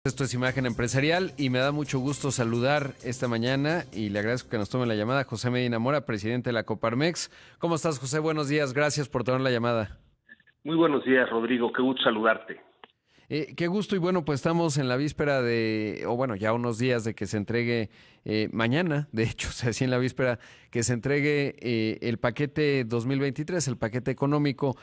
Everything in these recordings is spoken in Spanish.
Esto es Imagen Empresarial y me da mucho gusto saludar esta mañana y le agradezco que nos tome la llamada José Medina Mora, presidente de la Coparmex. ¿Cómo estás, José? Buenos días, gracias por tomar la llamada. Muy buenos días, Rodrigo, qué gusto saludarte. Qué gusto y bueno, pues estamos en la víspera ya unos días de que se entregue mañana, de hecho, o sea, sí en la víspera, que se entregue el paquete 2023, el paquete económico.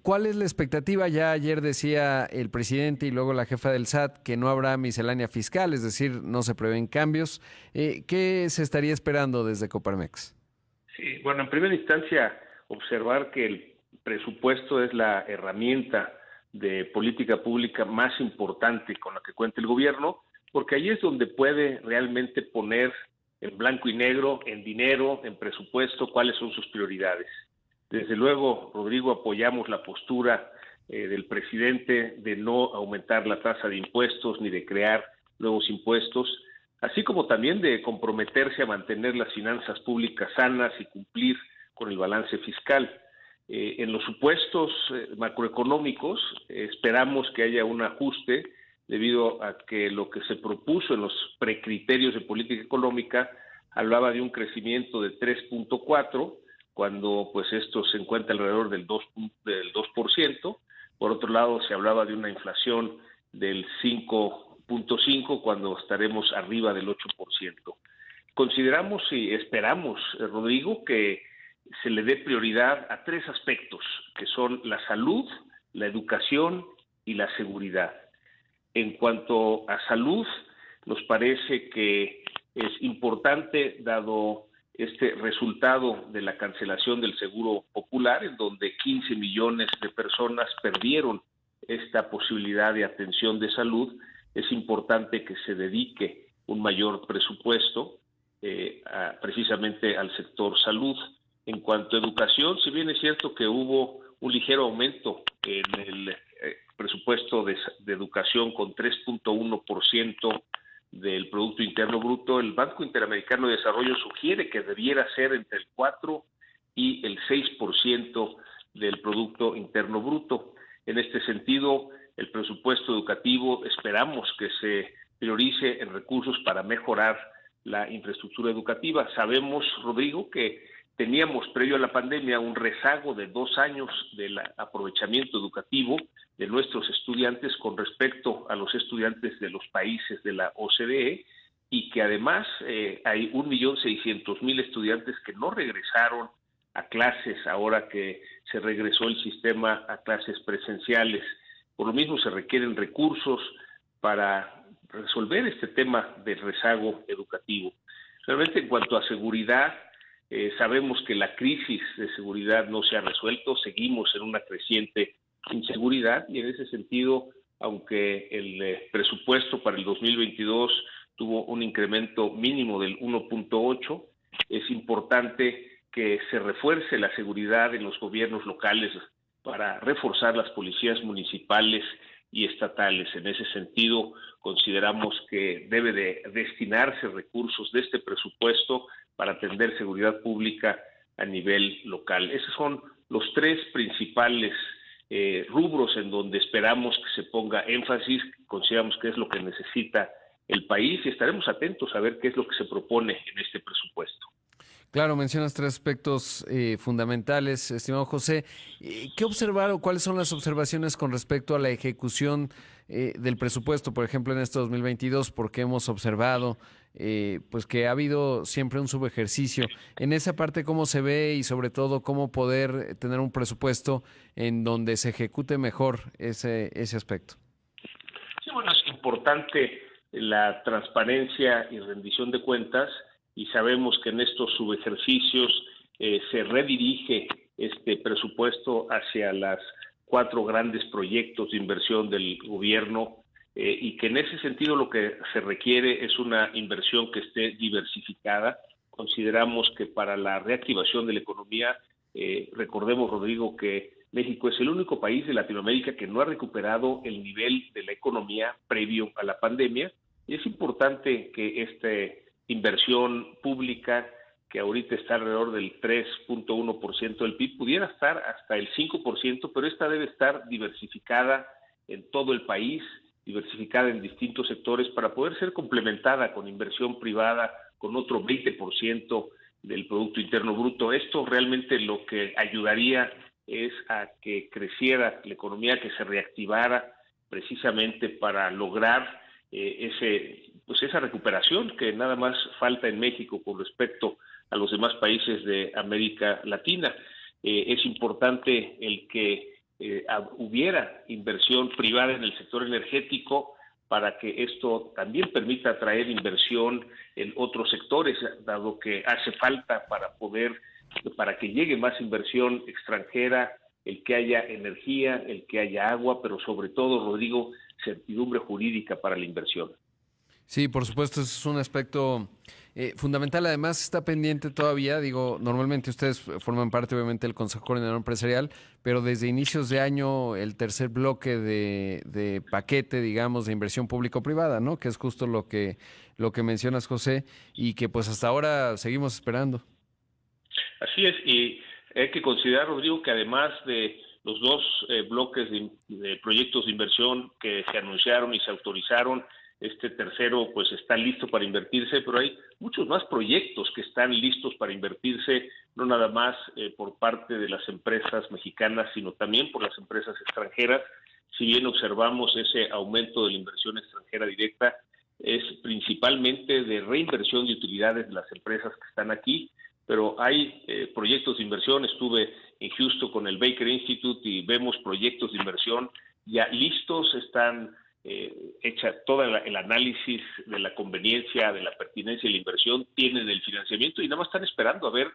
¿Cuál es la expectativa? Ya ayer decía el presidente y luego la jefa del SAT que no habrá miscelánea fiscal, es decir, no se prevén cambios. ¿Qué se estaría esperando desde Coparmex? Sí, bueno, en primera instancia, observar que el presupuesto es la herramienta de política pública más importante con la que cuenta el gobierno, porque ahí es donde puede realmente poner en blanco y negro, en dinero, en presupuesto, cuáles son sus prioridades. Desde luego, Rodrigo, apoyamos la postura del presidente de no aumentar la tasa de impuestos ni de crear nuevos impuestos, así como también de comprometerse a mantener las finanzas públicas sanas y cumplir con el balance fiscal. En los supuestos macroeconómicos esperamos que haya un ajuste debido a que lo que se propuso en los precriterios de política económica hablaba de un crecimiento de 3.4, cuando pues esto se encuentra alrededor del 2%. Por otro lado, se hablaba de una inflación del 5.5, cuando estaremos arriba del 8%. Consideramos y esperamos, Rodrigo, que se le dé prioridad a tres aspectos, que son la salud, la educación y la seguridad. En cuanto a salud, nos parece que es importante, dado este resultado de la cancelación del Seguro Popular, en donde 15 millones de personas perdieron esta posibilidad de atención de salud, es importante que se dedique un mayor presupuesto precisamente al sector salud. En cuanto a educación, si bien es cierto que hubo un ligero aumento en el presupuesto de educación con 3.1% del Producto Interno Bruto, el Banco Interamericano de Desarrollo sugiere que debiera ser entre el 4 y el 6% del Producto Interno Bruto. En este sentido, el presupuesto educativo esperamos que se priorice en recursos para mejorar la infraestructura educativa. Sabemos, Rodrigo, que teníamos previo a la pandemia un rezago de 2 años del aprovechamiento educativo de nuestros estudiantes con respecto a los estudiantes de los países de la OCDE, y que además hay 1.600.000 estudiantes que no regresaron a clases ahora que se regresó el sistema a clases presenciales. Por lo mismo se requieren recursos para resolver este tema del rezago educativo. Realmente, en cuanto a seguridad, sabemos que la crisis de seguridad no se ha resuelto, seguimos en una creciente inseguridad, y en ese sentido, aunque el presupuesto para el 2022 tuvo un incremento mínimo del 1.8, es importante que se refuerce la seguridad en los gobiernos locales para reforzar las policías municipales y estatales. En ese sentido, consideramos que debe de destinarse recursos de este presupuesto para atender seguridad pública a nivel local. Esos son los tres principales rubros en donde esperamos que se ponga énfasis, consideramos que es lo que necesita el país, y estaremos atentos a ver qué es lo que se propone en este presupuesto. Claro, mencionas tres aspectos fundamentales, estimado José. ¿Qué observar o cuáles son las observaciones con respecto a la ejecución del presupuesto, por ejemplo, en este 2022? Porque hemos observado pues que ha habido siempre un subejercicio. En esa parte, ¿cómo se ve y sobre todo cómo poder tener un presupuesto en donde se ejecute mejor ese aspecto? Sí, bueno, es importante la transparencia y rendición de cuentas, y sabemos que en estos subejercicios se redirige este presupuesto hacia las 4 grandes proyectos de inversión del gobierno, y que en ese sentido lo que se requiere es una inversión que esté diversificada. Consideramos que para la reactivación de la economía, recordemos, Rodrigo, que México es el único país de Latinoamérica que no ha recuperado el nivel de la economía previo a la pandemia, y es importante que inversión pública, que ahorita está alrededor del 3.1% del PIB, pudiera estar hasta el 5%, pero esta debe estar diversificada en todo el país, diversificada en distintos sectores para poder ser complementada con inversión privada, con otro 20% del Producto Interno Bruto. Esto realmente lo que ayudaría es a que creciera la economía, que se reactivara precisamente para lograr esa recuperación que nada más falta en México con respecto a los demás países de América Latina. Es importante el que hubiera inversión privada en el sector energético para que esto también permita atraer inversión en otros sectores, dado que hace falta para que llegue más inversión extranjera, el que haya energía, el que haya agua, pero sobre todo, Rodrigo, certidumbre jurídica para la inversión. Sí, por supuesto, es un aspecto fundamental. Además, está pendiente todavía, digo, normalmente ustedes forman parte obviamente del Consejo Coordinador Empresarial, pero desde inicios de año el tercer bloque de paquete, digamos, de inversión público-privada, ¿no? Que es justo lo que mencionas, José, y que pues hasta ahora seguimos esperando. Así es, y hay que considerar, Rodrigo, que además de los dos bloques de proyectos de inversión que se anunciaron y se autorizaron, este tercero pues está listo para invertirse, pero hay muchos más proyectos que están listos para invertirse, no nada más por parte de las empresas mexicanas, sino también por las empresas extranjeras. Si bien observamos ese aumento de la inversión extranjera directa, es principalmente de reinversión de utilidades de las empresas que están aquí, pero hay proyectos de inversión. Estuve en Houston con el Baker Institute y vemos proyectos de inversión ya listos, están hecha todo el análisis de la conveniencia, de la pertinencia de la inversión, tienen el financiamiento y nada más están esperando a ver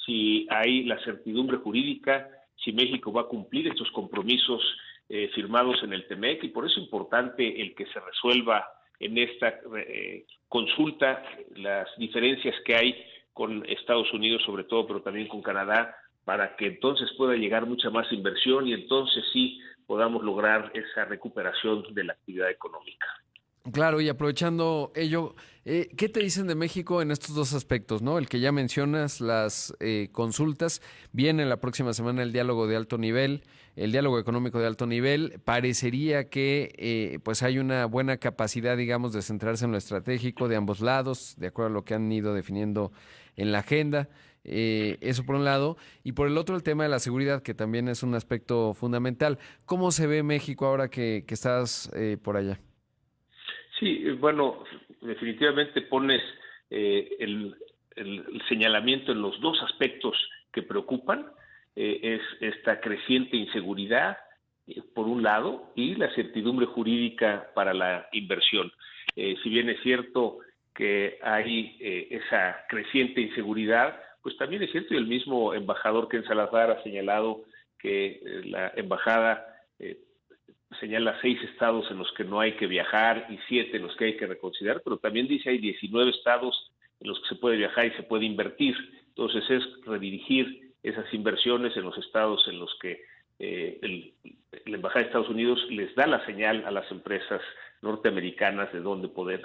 si hay la certidumbre jurídica, si México va a cumplir estos compromisos firmados en el TEMEC, y por eso es importante el que se resuelva en esta consulta las diferencias que hay con Estados Unidos sobre todo, pero también con Canadá, para que entonces pueda llegar mucha más inversión y entonces sí podamos lograr esa recuperación de la actividad económica. Claro, y aprovechando ello, ¿qué te dicen de México en estos dos aspectos, ¿no? El que ya mencionas, las consultas, viene la próxima semana el diálogo de alto nivel, el diálogo económico de alto nivel. Parecería que pues hay una buena capacidad, digamos, de centrarse en lo estratégico de ambos lados, de acuerdo a lo que han ido definiendo en la agenda. Eso por un lado, y por el otro el tema de la seguridad, que también es un aspecto fundamental. ¿Cómo se ve México ahora que estás por allá? Sí, bueno, definitivamente pones el señalamiento en los dos aspectos que preocupan, es esta creciente inseguridad, por un lado, y la certidumbre jurídica para la inversión. Si bien es cierto que hay esa creciente inseguridad, pues también es cierto, y el mismo embajador Ken Salazar ha señalado que la embajada señala 6 estados en los que no hay que viajar y 7 en los que hay que reconsiderar, pero también dice hay 19 estados en los que se puede viajar y se puede invertir. Entonces es redirigir esas inversiones en los estados en los que la Embajada de Estados Unidos les da la señal a las empresas norteamericanas de dónde poder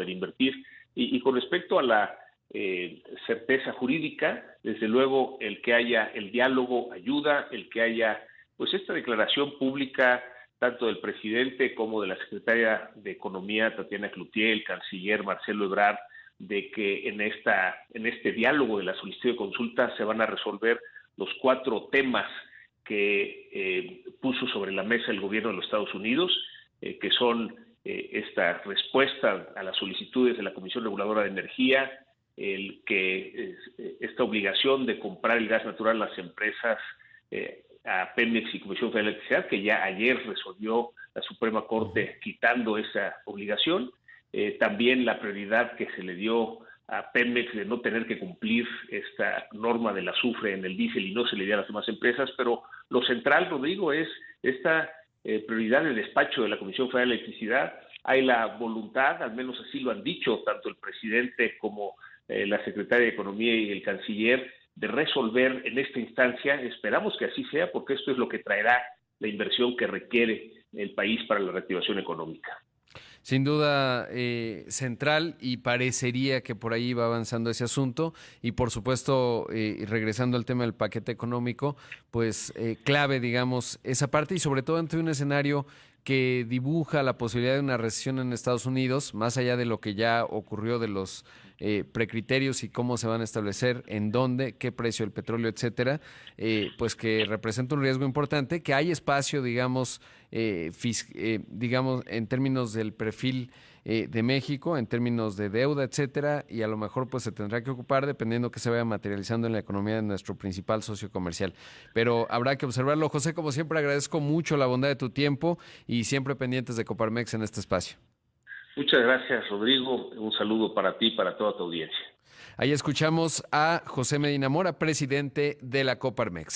invertir. Y con respecto a la certeza jurídica, desde luego el que haya el diálogo ayuda, el que haya pues esta declaración pública tanto del presidente como de la secretaria de Economía, Tatiana Cloutier, el canciller Marcelo Ebrard, de que en este diálogo de la solicitud de consulta se van a resolver los 4 temas que puso sobre la mesa el gobierno de los Estados Unidos, que son esta respuesta a las solicitudes de la Comisión Reguladora de Energía, esta obligación de comprar el gas natural a las empresas a Pemex y Comisión Federal de Electricidad, que ya ayer resolvió la Suprema Corte quitando esa obligación. También la prioridad que se le dio a Pemex de no tener que cumplir esta norma del azufre en el diésel y no se le dio a las demás empresas, pero lo central, Rodrigo, es esta prioridad del despacho de la Comisión Federal de Electricidad. Hay la voluntad, al menos así lo han dicho tanto el presidente como la secretaria de Economía y el canciller, de resolver en esta instancia. Esperamos que así sea, porque esto es lo que traerá la inversión que requiere el país para la reactivación económica. Sin duda central, y parecería que por ahí va avanzando ese asunto. Y por supuesto, regresando al tema del paquete económico, pues clave, digamos, esa parte, y sobre todo ante un escenario que dibuja la posibilidad de una recesión en Estados Unidos, más allá de lo que ya ocurrió de los precriterios y cómo se van a establecer, en dónde, qué precio del petróleo, etcétera, pues que representa un riesgo importante, que hay espacio, digamos, digamos, en términos del perfil de México, en términos de deuda, etcétera, y a lo mejor pues se tendrá que ocupar dependiendo que se vaya materializando en la economía de nuestro principal socio comercial. Pero habrá que observarlo. José, como siempre, agradezco mucho la bondad de tu tiempo y siempre pendientes de Coparmex en este espacio. Muchas gracias, Rodrigo. Un saludo para ti y para toda tu audiencia. Ahí escuchamos a José Medina Mora, presidente de la Coparmex.